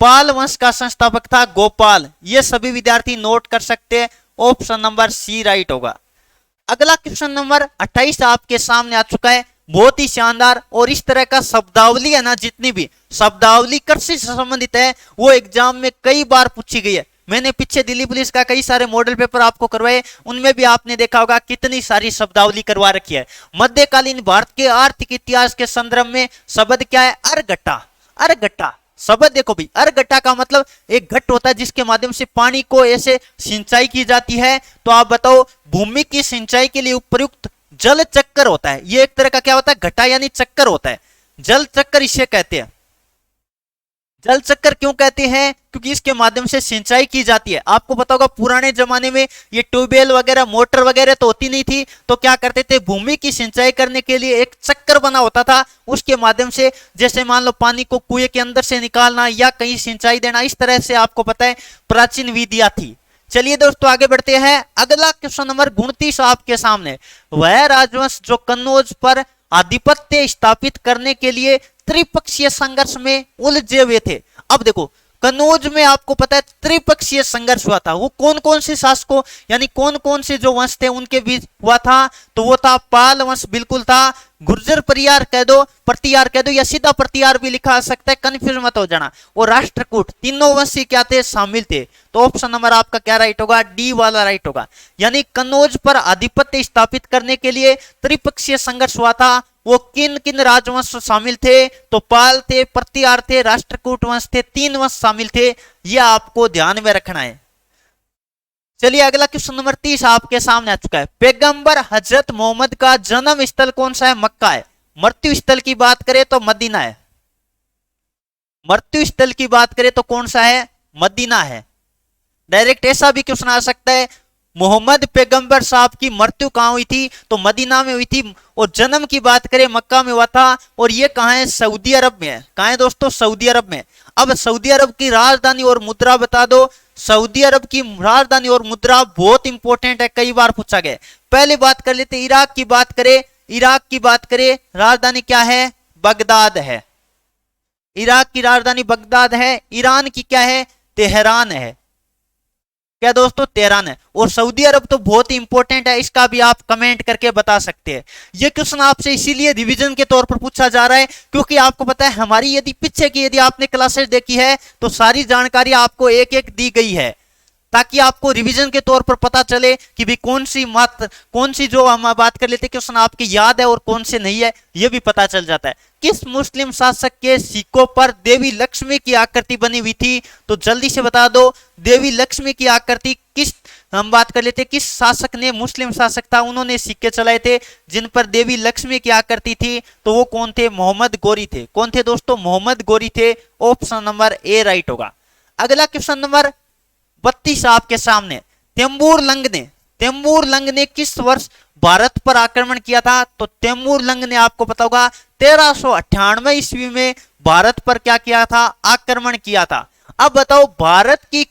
पाल वंश का संस्थापक था गोपाल। ये सभी विद्यार्थी नोट कर सकते हैं, ऑप्शन नंबर सी राइट होगा। अगला क्वेश्चन नंबर 28 आपके सामने आ चुका है, बहुत ही शानदार। और इस तरह का शब्दावली है ना, जितनी भी शब्दावली कृषि से संबंधित है वो एग्जाम में कई बार पूछी गई है। मैंने पीछे दिल्ली पुलिस का कई सारे मॉडल पेपर आपको करवाए, उनमें भी आपने देखा होगा कितनी सारी शब्दावली करवा रखी है। मध्यकालीन भारत के आर्थिक इतिहास के संदर्भ में शब्द क्या है? अर्घट्टा। अर्घट्टा शब्द देखो भाई, अर्घट्टा का मतलब एक घट होता है जिसके माध्यम से पानी को ऐसे सिंचाई की जाती है। तो आप बताओ, भूमि की सिंचाई के लिए उपयुक्त जल चक्कर होता है। ये एक तरह का क्या होता है? घटा यानी चक्कर होता है, जल चक्कर इसे कहते हैं। जल चक्कर क्यों कहते हैं? क्योंकि इसके माध्यम से सिंचाई की जाती है। आपको पता होगा पुराने जमाने में ये ट्यूबवेल वगैरह मोटर वगैरह तो होती नहीं थी, तो क्या करते थे, भूमि की सिंचाई करने के लिए एक चक्कर बना होता था, उसके माध्यम से जैसे मान लो पानी को कुएं के अंदर से निकालना या कहीं सिंचाई देना, इस तरह से आपको पता है प्राचीन विधियां थी। चलिए दोस्तों आगे बढ़ते हैं। अगला क्वेश्चन नंबर 29 आपके सामने, वह राजवंश जो कन्नौज पर आधिपत्य स्थापित करने के लिए त्रिपक्षीय संघर्ष में उलझे हुए थे। अब देखो, कन्नौज में आपको पता है त्रिपक्षीय संघर्ष हुआ था। वो कौन कौन से शासकों यानी कौन कौन से जो वंश थे उनके बीच हुआ था? तो वो था पाल वंश, बिल्कुल था। गुर्जर परियार कह दो, प्रतियार कह दो, या सीधा प्रतियार भी लिखा सकता है, कंफ्यूज मत हो जाना। और राष्ट्रकूट, तीनों वंश क्या थे? शामिल थे। तो ऑप्शन नंबर आपका क्या राइट होगा? डी वाला राइट होगा। यानी कन्नौज पर आधिपत्य स्थापित करने के लिए त्रिपक्षीय संघर्ष हुआ था। वो किन किन राजवंश शामिल थे? तो पाल थे, प्रतियार थे, राष्ट्रकूट वंश थे, तीन वंश शामिल थे। यह आपको ध्यान में रखना है। चलिए अगला क्वेश्चन नंबर 30 आपके सामने आ चुका है। पैगंबर हजरत मोहम्मद का जन्म स्थल कौन सा है? मक्का है। मृत्यु स्थल की बात करें तो मदीना है। मृत्यु स्थल की बात करें तो कौन सा है? मदीना है। डायरेक्ट ऐसा भी क्वेश्चन आ सकता है, मोहम्मद पैगंबर साहब की मृत्यु कहां हुई थी? तो मदीना में हुई थी। और जन्म की बात करें मक्का में हुआ था। और ये कहां है? सऊदी अरब में है। कहां है दोस्तों? सऊदी अरब में। अब सऊदी अरब की राजधानी और मुद्रा बता दो। सऊदी अरब की राजधानी और मुद्रा बहुत इंपॉर्टेंट है, कई बार पूछा गया। पहले बात कर लेते, इराक की बात करें। इराक की बात करें, राजधानी क्या है? बगदाद है। इराक की राजधानी बगदाद है। ईरान की क्या है? तेहरान है। क्या दोस्तों? तेहरान है। और सऊदी अरब तो बहुत ही इंपॉर्टेंट है, इसका भी आप कमेंट करके बता सकते हैं। यह क्वेश्चन आपसे इसीलिए रिवीजन के तौर पर पूछा जा रहा है क्योंकि आपको पता है हमारी यदि पीछे की यदि आपने क्लासेस देखी है तो सारी जानकारी आपको एक एक दी गई है, ताकि आपको रिवीजन के तौर पर पता चले कि भी कौन सी जो हम बात कर लेते क्वेश्चन आपकी याद है और कौन से नहीं है, यह भी पता चल जाता है। किस मुस्लिम शासक के सिक्कों पर देवी लक्ष्मी की आकृति बनी हुई थी? तो जल्दी से बता दो, देवी लक्ष्मी की आकृति किस, हम बात कर लेते किस शासक ने, मुस्लिम शासक था, उन्होंने सिक्के चलाए थे जिन पर देवी लक्ष्मी की आकृति थी। तो वो कौन थे? मोहम्मद गोरी थे। कौन थे दोस्तों? मोहम्मद गोरी थे। ऑप्शन नंबर ए राइट होगा। अगला क्वेश्चन नंबर 32 आपके सामने, तैमूर लंग ने किस वर्ष भारत पर आक्रमण किया था? तो तैमूर लंग ने आपको पता होगा 1398 ईस्वी में भारत पर क्या किया था? आक्रमण किया था। अब बताओ, भारत की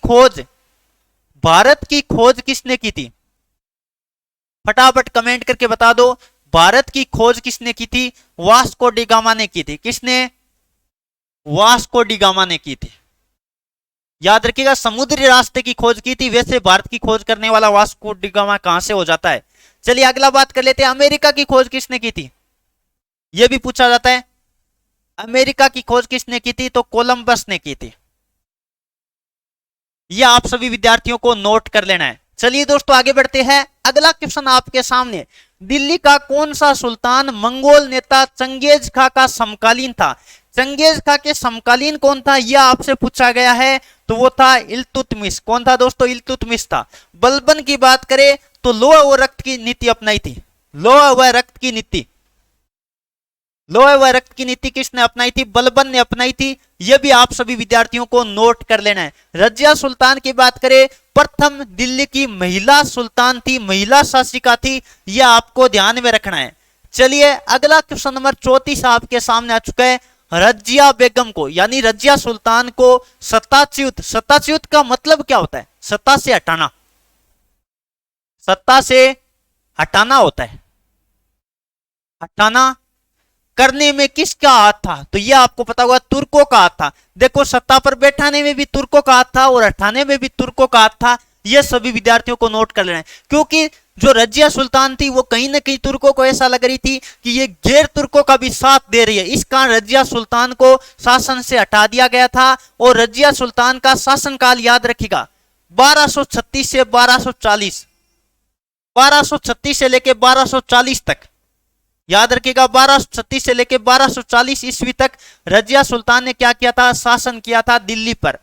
खोज किसने की थी? फटाफट कमेंट करके बता दो, भारत की खोज किसने की थी? वास्को डी गामा ने की थी। किसने? वास्को डी गामा ने की थी। याद रखिएगा, समुद्री रास्ते की खोज की थी, वैसे भारत की खोज करने वाला वास्को डी गामा कहां से हो जाता है। चलिए अगला बात कर लेते हैं, अमेरिका की खोज किसने की थी? यह भी पूछा जाता है। अमेरिका की खोज किसने की थी? तो कोलंबस ने की थी। यह आप सभी विद्यार्थियों को नोट कर लेना है। चलिए दोस्तों आगे बढ़ते हैं। अगला क्वेश्चन आपके सामने, दिल्ली का कौन सा सुल्तान मंगोल नेता चंगेज खां का समकालीन था? चंगेज खां के समकालीन कौन था, यह आपसे पूछा गया है। तो वो था इल्तुतमिश। कौन था दोस्तों? इल्तुतमिश था। बलबन की बात करें तो लोहा व रक्त की नीति अपनाई थी। लोहा व रक्त की नीति किसने अपनाई थी? बलबन ने अपनाई थी। यह भी आप सभी विद्यार्थियों को नोट कर लेना है। रजिया सुल्तान की बात करें, प्रथम दिल्ली की महिला सुल्तान थी, महिला शासिका थी। यह आपको ध्यान में रखना है। चलिए अगला क्वेश्चन नंबर 34 आपके सामने आ चुका है। रजिया बेगम को यानी रजिया सुल्तान को सत्ताच्युत का मतलब क्या होता है? सत्ता से हटाना। सत्ता से हटाना होता है। हटाना करने में किसका हाथ था? तो ये आपको पता होगा तुर्कों का हाथ था। देखो सत्ता पर बैठाने में भी तुर्कों का हाथ था और हटाने में भी तुर्कों का हाथ था। ये सभी विद्यार्थियों को नोट कर लेना है, क्योंकि जो रजिया सुल्तान थी वो कहीं ना कहीं तुर्कों को ऐसा लग रही थी कि ये गैर तुर्कों का भी साथ दे रही है। इस कारण रजिया सुल्तान को शासन से हटा दिया गया था। और रजिया सुल्तान का शासनकाल याद रखिएगा 1236 से 1240, 1236 से लेकर 1240 तक, याद रखिएगा 1236 से लेकर 1240 ईस्वी तक रजिया सुल्तान ने क्या किया था? शासन किया था दिल्ली पर।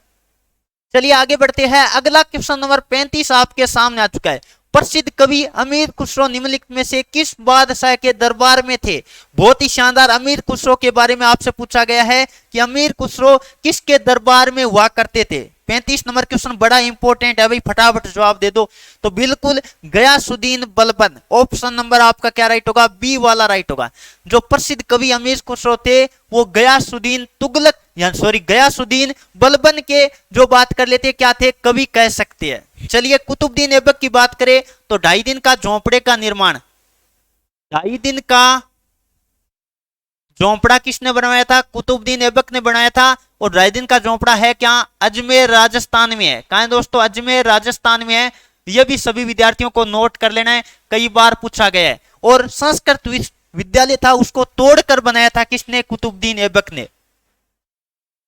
चलिए आगे बढ़ते हैं। अगला क्वेश्चन नंबर 35 आपके सामने आ चुका है। प्रसिद्ध कवि अमीर खुसरो निम्नलिखित में से किस बादशाह के दरबार में थे? बहुत ही शानदार, अमीर खुसरो के बारे में आपसे पूछा गया है कि अमीर खुसरो किसके दरबार में हुआ करते थे। 35 नंबर क्वेश्चन बड़ा इंपॉर्टेंट है भाई, फटाफट जवाब दे दो। तो बिल्कुल गयासुद्दीन बलबन, ऑप्शन नंबर आपका क्या राइट होगा? बी वाला राइट होगा। जो प्रसिद्ध कवि अमीर खुसरो थे वो गयासुद्दीन तुगलक गयासुद्दीन बलबन के जो बात कर लेते क्या थे? कवि कह सकते हैं। चलिए कुतुबुद्दीन ऐबक की बात करें तो 2.5 दिन का झोंपड़े का निर्माण, 2.5 दिन का झोंपड़ा किसने बनवाया था? कुतुबुद्दीन ऐबक ने बनाया था। और 2.5 दिन का झोंपड़ा है क्या? अजमेर राजस्थान में है। कहां है दोस्तों? अजमेर राजस्थान में है। यह भी सभी विद्यार्थियों को नोट कर लेना है, कई बार पूछा गया है। और संस्कृत विद्यालय था उसको तोड़कर बनाया था किसने? कुतुबुद्दीन ऐबक ने।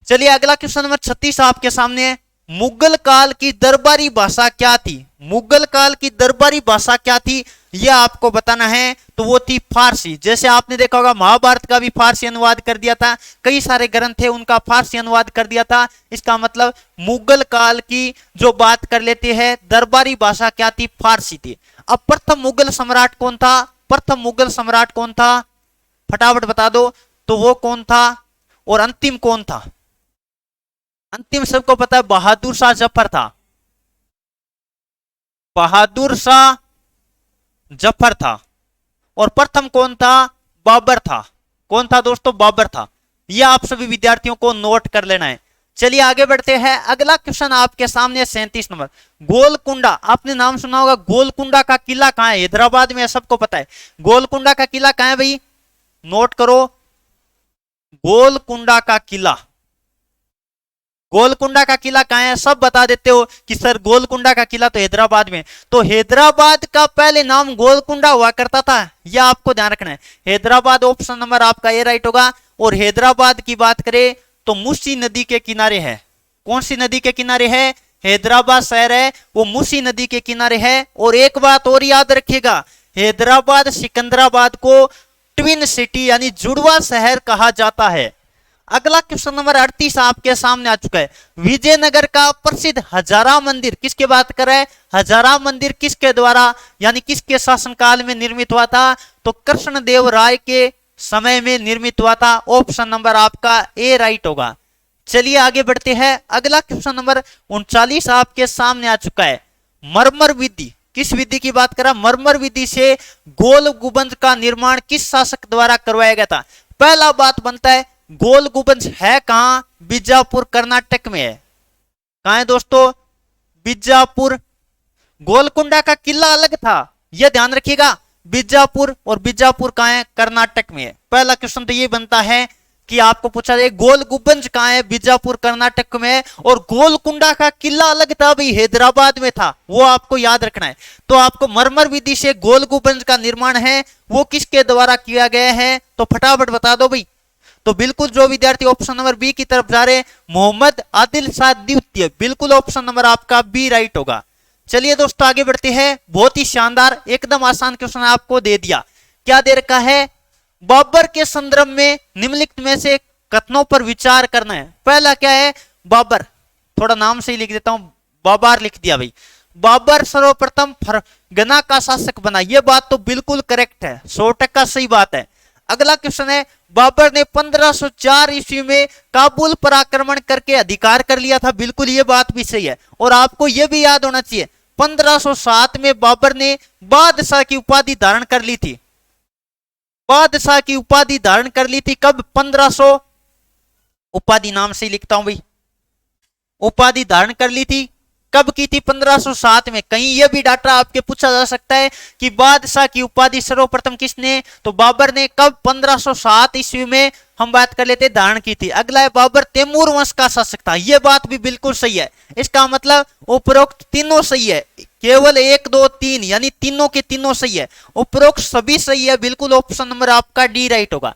चलिए अगला क्वेश्चन नंबर 36 आपके सामने है। मुगल काल की दरबारी भाषा क्या थी? मुगल काल की दरबारी भाषा क्या थी यह आपको बताना है। तो वो थी फारसी। जैसे आपने देखा होगा महाभारत का भी फारसी अनुवाद कर दिया था, कई सारे ग्रंथ थे उनका फारसी अनुवाद कर दिया था। इसका मतलब मुगल काल की जो बात कर लेते हैं दरबारी भाषा क्या थी? फारसी थी। अब प्रथम मुगल सम्राट कौन था? प्रथम मुगल सम्राट कौन था? फटाफट बता दो। तो वो कौन था? और अंतिम कौन था? अंतिम सबको पता है, बहादुर शाह जफर था। बहादुर शाह जफर था। और प्रथम कौन था? बाबर था। कौन था दोस्तों? बाबर था। यह आप सभी विद्यार्थियों को नोट कर लेना है। चलिए आगे बढ़ते हैं। अगला क्वेश्चन आपके सामने 37 नंबर। गोलकुंडा, आपने नाम सुना होगा। गोलकुंडा का किला कहां है? हैदराबाद में, सबको पता है। गोलकुंडा का किला कहां है भाई? नोट करो, गोलकुंडा का किला। गोलकुंडा का किला कहां है? सब बता देते हो कि सर गोलकुंडा का किला तो हैदराबाद में। तो हैदराबाद का पहले नाम गोलकुंडा हुआ करता था, यह आपको ध्यान रखना है। हैदराबाद ऑप्शन नंबर आपका ये राइट होगा। और हैदराबाद की बात करें तो मूसी नदी के किनारे है। कौन सी नदी के किनारे है? हैदराबाद शहर है वो मूसी नदी के किनारे है। और एक बात और याद रखिएगा, हैदराबाद सिकंदराबाद को ट्विन सिटी यानी जुड़वा शहर कहा जाता है। अगला क्वेश्चन नंबर 38 आपके सामने आ चुका है। विजयनगर का प्रसिद्ध हजारा मंदिर, किसके बात कर रहे हैं? हजारा मंदिर किसके द्वारा यानी किसके शासनकाल में निर्मित हुआ था? तो कृष्णदेव राय के समय में निर्मित हुआ था। ऑप्शन नंबर आपका ए राइट होगा। चलिए आगे बढ़ते हैं। अगला क्वेश्चन नंबर 39 आपके सामने आ चुका है। मरमर विधि, किस विधि की बात कर रहा? मरमर विधि से गोल गुंबद का निर्माण किस शासक द्वारा करवाया गया था? पहला बात बनता है गोल गुंबद है कहां? बीजापुर कर्नाटक में है। कहां है दोस्तों? बीजापुर। गोलकुंडा का किला अलग था, यह ध्यान रखिएगा। बीजापुर, और बीजापुर कहां है? कर्नाटक में है। पहला क्वेश्चन तो ये बनता है कि आपको पूछा जाए गोल गुंबद कहां है? बीजापुर कर्नाटक में है। और गोलकुंडा का किला अलग था भाई, हैदराबाद में था, वो आपको याद रखना है। तो आपको मरमर विधि से गोल गुंबद का निर्माण है वो किसके द्वारा किया गया है? तो फटाफट बता दो भाई। तो बिल्कुल जो विद्यार्थी ऑप्शन नंबर बी की तरफ जा रहे हैं, मोहम्मद आदिल शाह द्वितीय, बिल्कुल ऑप्शन नंबर आपका बी राइट होगा। चलिए दोस्तों आगे बढ़ते हैं। बहुत ही शानदार एकदम आसान क्वेश्चन आपको दे दिया। क्या दे रखा है? बाबर के संदर्भ में निम्नलिखित में से कथनों पर विचार करना है। पहला क्या है? बाबर, थोड़ा नाम से ही लिख देता हूं, बाबर लिख दिया भाई। बाबर सर्वप्रथम फरगना का शासक बना, यह बात तो बिल्कुल करेक्ट है, 100% सही बात है। अगला क्वेश्चन है, बाबर ने 1504 ईस्वी में काबुल पर आक्रमण करके अधिकार कर लिया था, बिल्कुल ये बात भी सही है। और आपको यह भी याद होना चाहिए 1507 में बाबर ने बादशाह की उपाधि धारण कर ली थी। बादशाह की उपाधि धारण कर ली थी कब? 1500, उपाधि नाम से ही लिखता हूं भाई, उपाधि धारण कर ली थी कब की थी? 1507 में। कहीं यह भी डाटा आपके पूछा जा सकता है कि बादशाह की उपाधि सर्वप्रथम किसने? तो बाबर ने। कब? 1507 ईस्वी में हम बात कर लेते धारण की थी। अगला है बाबर तैमूर वंश का शासक था। यह बात भी बिल्कुल सही है। इसका मतलब उपरोक्त तीनों सही है, केवल 1 2 3 यानी तीनों के तीनों सही है। उपरोक्त सभी सही है, बिल्कुल ऑप्शन नंबर आपका डी राइट होगा।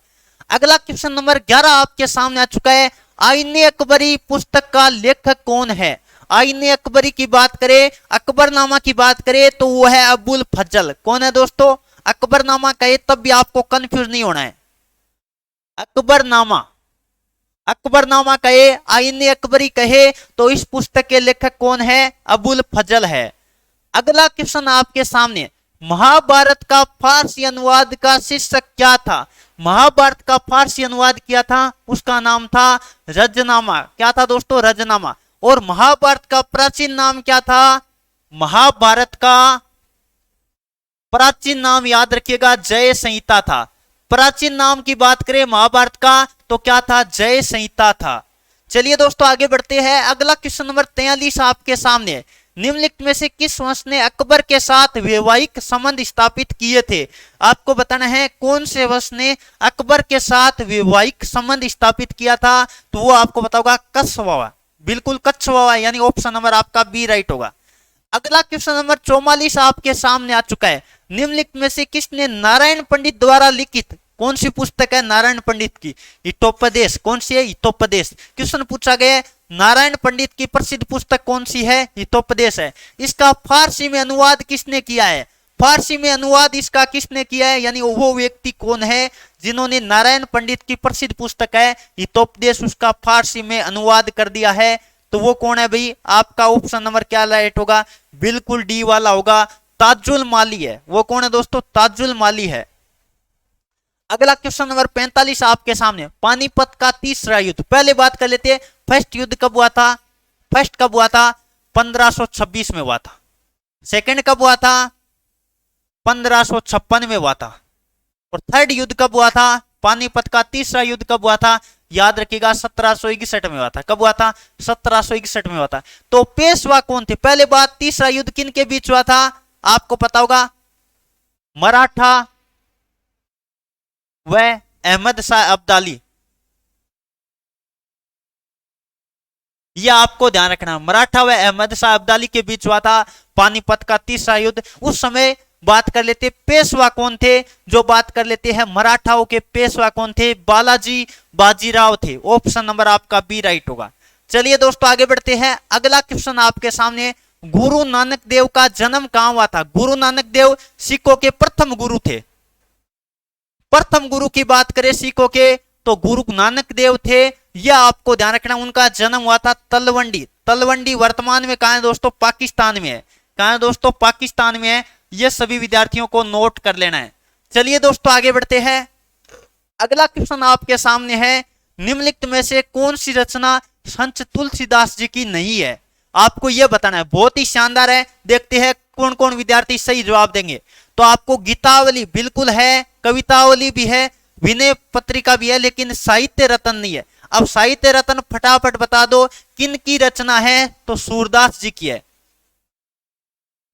अगला क्वेश्चन नंबर 11 आपके सामने आ चुका है। आईने अकबरी पुस्तक का लेखक कौन है? आईने अकबरी की बात करें, अकबरनामा की बात करें तो वो है अबुल फजल। कौन है दोस्तों? अकबरनामा कहे तब भी आपको कंफ्यूज नहीं होना है। अकबरनामा, अकबरनामा कहे, आईने अकबरी कहे तो इस पुस्तक के लेखक कौन है? अबुल फजल है। अगला क्वेश्चन आपके सामने, महाभारत का फारसी अनुवाद का शीर्षक क्या था? महाभारत का फारसी अनुवाद किया था, उसका नाम था रजनामा। क्या था दोस्तों? रजनामा। और महाभारत का प्राचीन नाम क्या था? महाभारत का प्राचीन नाम याद रखिएगा जय संहिता था। प्राचीन नाम की बात करें महाभारत का तो क्या था? जय संहिता था। चलिए दोस्तों आगे बढ़ते हैं। अगला क्वेश्चन नंबर 43 आपके सामने, निम्नलिखित में से किस वंश ने अकबर के साथ वैवाहिक संबंध स्थापित किए थे? आपको बताना है कौन से वंश ने अकबर के साथ वैवाहिक संबंध स्थापित किया था। तो वो आपको बताओगा कच्छवाहा, बिल्कुल कच्छवाहा, यानी ऑप्शन नंबर आपका बी राइट होगा। अगला क्वेश्चन नंबर 44 आपके सामने आ चुका है। निम्नलिखित में से किसने नारायण पंडित द्वारा लिखित, कौन सी पुस्तक है नारायण पंडित की? हितोपदेश। कौन सी है? हितोपदेश। क्वेश्चन पूछा गया नारायण पंडित की प्रसिद्ध पुस्तक कौन सी है? हितोपदेश है। इसका फारसी में अनुवाद किसने किया है? फारसी में अनुवाद इसका किसने किया है, यानी वो व्यक्ति कौन है जिन्होंने नारायण पंडित की प्रसिद्ध पुस्तक है हितोपदेश उसका फारसी में अनुवाद कर दिया है? तो वो कौन है भाई? आपका ऑप्शन नंबर क्या राइट होगा? बिल्कुल डी वाला होगा, ताजुल माली है। वो कौन है दोस्तों? ताजुल माली है। अगला क्वेश्चन नंबर 45 आपके सामने, पानीपत का तीसरा युद्ध। पहले बात कर लेते हैं फर्स्ट युद्ध कब हुआ था? फर्स्ट कब हुआ था? 1526 में हुआ था। सेकंड कब हुआ था? 1556 में हुआ था। और थर्ड युद्ध कब हुआ था? पानीपत का तीसरा युद्ध कब हुआ था? याद रखिएगा 1761 में हुआ था। कब हुआ था? 1761 में हुआ था। तो पेशवा कौन थे? पहले बात, तीसरा युद्ध किन के बीच हुआ था? आपको पता होगा मराठा व अहमद शाह अब्दाली। यह आपको ध्यान रखना, मराठा व अहमद शाह अब्दाली के बीच हुआ था पानीपत का तीसरा युद्ध। उस समय बात कर लेते पेशवा कौन थे? जो बात कर लेते हैं मराठाओं के पेशवा कौन थे? बालाजी बाजीराव थे। ऑप्शन नंबर आपका बी राइट होगा। चलिए दोस्तों आगे बढ़ते हैं। अगला क्वेश्चन आपके सामने, गुरु नानक देव का जन्म कहां हुआ था? गुरु नानक देव सिखों के प्रथम गुरु थे। प्रथम गुरु की बात करें सिखों के तो गुरु नानक देव थे। यह आपको ध्यान रखना, उनका जन्म हुआ था तलवंडी। तलवंडी वर्तमान में कहां है दोस्तों? पाकिस्तान में है। कहां है दोस्तों? पाकिस्तान में है। यह सभी विद्यार्थियों को नोट कर लेना है। चलिए दोस्तों आगे बढ़ते हैं। अगला क्वेश्चन आपके सामने है, निम्नलिखित में से कौन सी रचना संत तुलसीदास जी की नहीं है? आपको यह बताना है। बहुत ही शानदार है, देखते हैं कौन कौन विद्यार्थी सही जवाब देंगे। तो आपको गीतावली बिल्कुल है, कवितावली भी है, विनय पत्रिका भी है, लेकिन साहित्य रत्न नहीं है। अब साहित्य रत्न फटाफट बता दो किन की रचना है? तो सूरदास जी की है।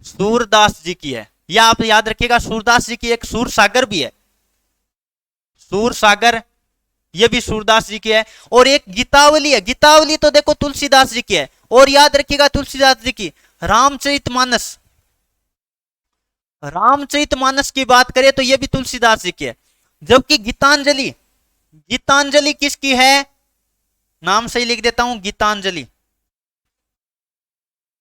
सूरदास जी की है। या आप याद रखिएगा सूरदास जी की एक सूर सागर भी है। सूर सागर ये भी सूरदास जी की है। और एक गीतावली है। गीतावली तो देखो तुलसीदास जी की है। और याद रखिएगा तुलसीदास जी की रामचरितमानस। रामचरितमानस की बात करें तो यह भी तुलसीदास जी की है। जबकि गीतांजलि, गीतांजलि किसकी है? नाम सही लिख देता हूं, गीतांजलि।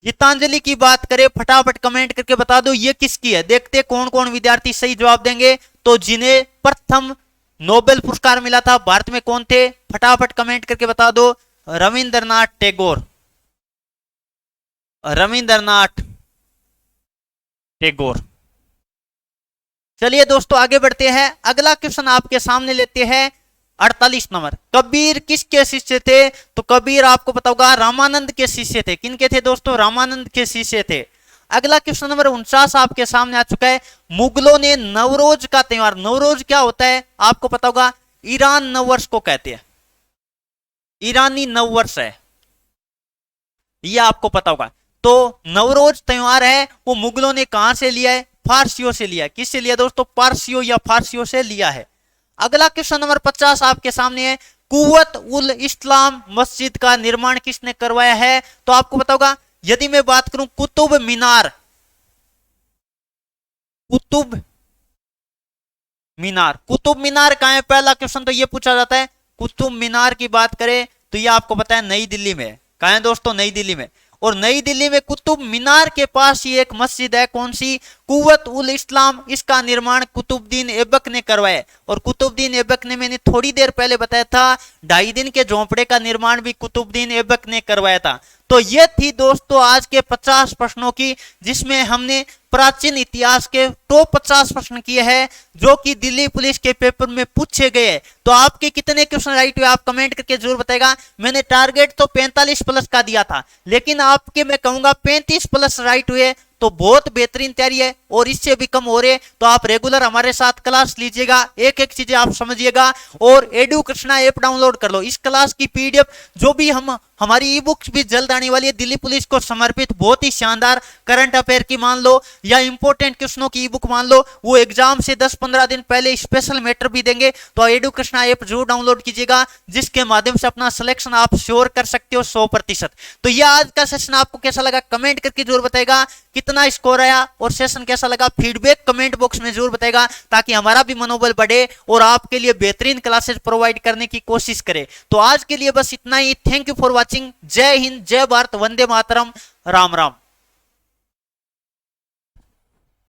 गीतांजलि की बात करें फटाफट कमेंट करके बता दो ये किसकी है। देखते कौन कौन विद्यार्थी सही जवाब देंगे। तो जिन्हें प्रथम नोबेल पुरस्कार मिला था भारत में कौन थे? फटाफट कमेंट करके बता दो। रविंद्रनाथ टैगोर। रविंद्रनाथ टैगोर। चलिए दोस्तों आगे बढ़ते हैं। अगला क्वेश्चन आपके सामने लेते हैं 48 नंबर, कबीर किसके शिष्य थे? तो कबीर आपको पता होगा रामानंद के शिष्य थे। किनके थे दोस्तों? रामानंद के शिष्य थे। अगला क्वेश्चन नंबर 49 आपके सामने आ चुका है। मुगलों ने नवरोज का त्योहार, नवरोज क्या होता है आपको पता होगा? ईरान नववर्ष को कहते हैं। ईरानी नववर्ष है, यह आपको पता होगा। तो नवरोज त्योहार है वो मुगलों ने कहां से लिया है? फारसियों से लिया है। किससे लिया दोस्तों? पारसियों या फारसियों से लिया है। अगला क्वेश्चन नंबर 50 आपके सामने है, कुव्वत उल इस्लाम मस्जिद का निर्माण किसने करवाया है? तो आपको पता होगा, यदि मैं बात करूं कुतुब मीनार, कुतुब मीनार, कुतुब मीनार कहां है? पहला क्वेश्चन तो ये पूछा जाता है। कुतुब मीनार की बात करें तो ये आपको पता है नई दिल्ली में। कहां है दोस्तों? नई दिल्ली में। और नई दिल्ली में कुतुब मीनार के पास ही एक मस्जिद है, कौन सी? कुव्वत उल इस्लाम। इसका निर्माण कुतुबुद्दीन ऐबक ने करवाया। और कुतुबुद्दीन ऐबक ने, मैंने थोड़ी देर पहले बताया था, 2.5 दिन के झोंपड़े का निर्माण भी कुतुबुद्दीन ऐबक ने करवाया था। तो ये थी दोस्तों आज के 50 प्रश्नों की, जिसमें हमने प्राचीन इतिहास के टॉप 50 प्रश्न किए हैं जो कि दिल्ली पुलिस के पेपर में पूछे गए। तो आपके कितने क्वेश्चन राइट हुए आप कमेंट करके जरूर बताएगा। मैंने टारगेट तो 45 प्लस का दिया था, लेकिन आपके मैं कहूंगा 35 प्लस राइट हुए, तो बहुत बेहतरीन तैयारी है। और इससे भी कम हो रहे तो आप रेगुलर हमारे साथ क्लास लीजिएगा, एक एक चीजें आप समझिएगा और एडू कृष्णा ऐप डाउनलोड कर लो। इस क्लास की पीडीएफ जो भी हमारी ई बुक्स भी जल्द आने वाली है, दिल्ली पुलिस को समर्पित बहुत ही शानदार करंट अफेयर की मान लो या इंपॉर्टेंट क्वेश्चनों की ई बुक मान लो, वो एग्जाम से 10-15 दिन पहले स्पेशल मैटर भी देंगे। तो एडू कृष्णा ऐप जरूर डाउनलोड कीजिएगा, जिसके माध्यम से अपना सिलेक्शन आप श्योर कर सकते हो 100%। तो यह आज का सेशन आपको कैसा लगा कमेंट करके जरूर बताएगा। कितना स्कोर आया और सेशन कैसा लगा फीडबैक कमेंट बॉक्स में जरूर बताएगा, ताकि हमारा भी मनोबल बढ़े और आपके लिए बेहतरीन क्लासेस प्रोवाइड करने की कोशिश करें। तो आज के लिए बस इतना ही। Thank you for watching. जय हिंद, जय भारत, वंदे मातरम, राम राम।